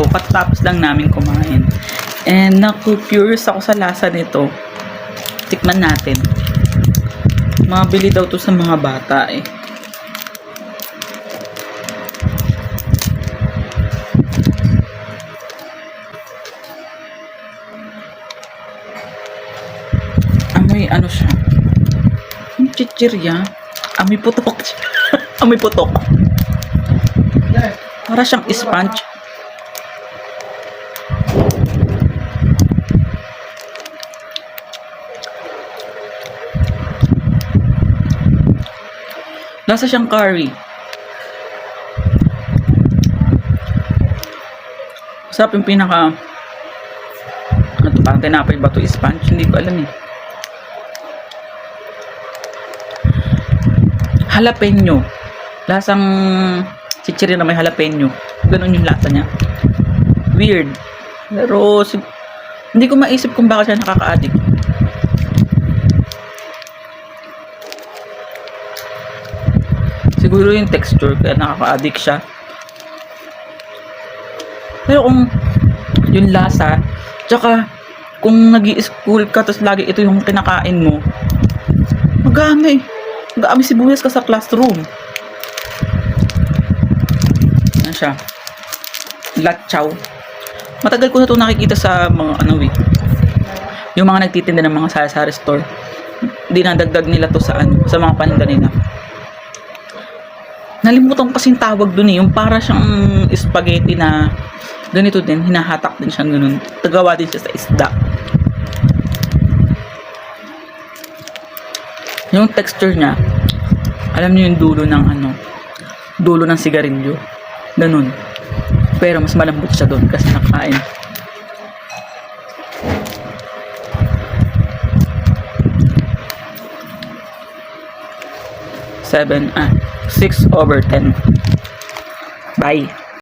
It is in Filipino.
Patapos lang namin kumain. And naku-curious ako sa lasa nito. Tikman natin. Mabili daw to sa mga bata eh. Amoy ano siya? Yung chichirya. Amoy putok. Amoy putok. Para siyang sponge. Lasa siyang curry. Sarap yung pinaka ano to, parang tinapay ba to, sponge? Hindi ko alam eh. Jalapeno. Lasang chichirya na may jalapeno. Ganun yung lasa niya. Weird. Pero hindi ko maisip kung bakit siya nakaka-addict. Siguro yung texture kaya nakaka-addict siya. Pero kung yung lasa, tsaka kung nag-i-school ka tapos lagi ito yung kinakain mo, mag-aamay sibuyas ka sa classroom. Ano siya? Latchaw. Matagal ko na ito nakikita sa mga ano eh, yung mga nagtitinda ng mga sari-sari store. Dinadagdag nila to sa ano, sa mga paninda nila. Nalimutan ko kasing tawag dun eh, yung para siyang spaghetti na ganito din, hinahatak din siyang ganun. Tagawa din siya sa isda. Yung texture niya, alam niyo yung dulo ng ano, dulo ng sigarilyo. Ganun. Pero mas malambot siya doon kasi nakain. Seven, 6/10. Bye.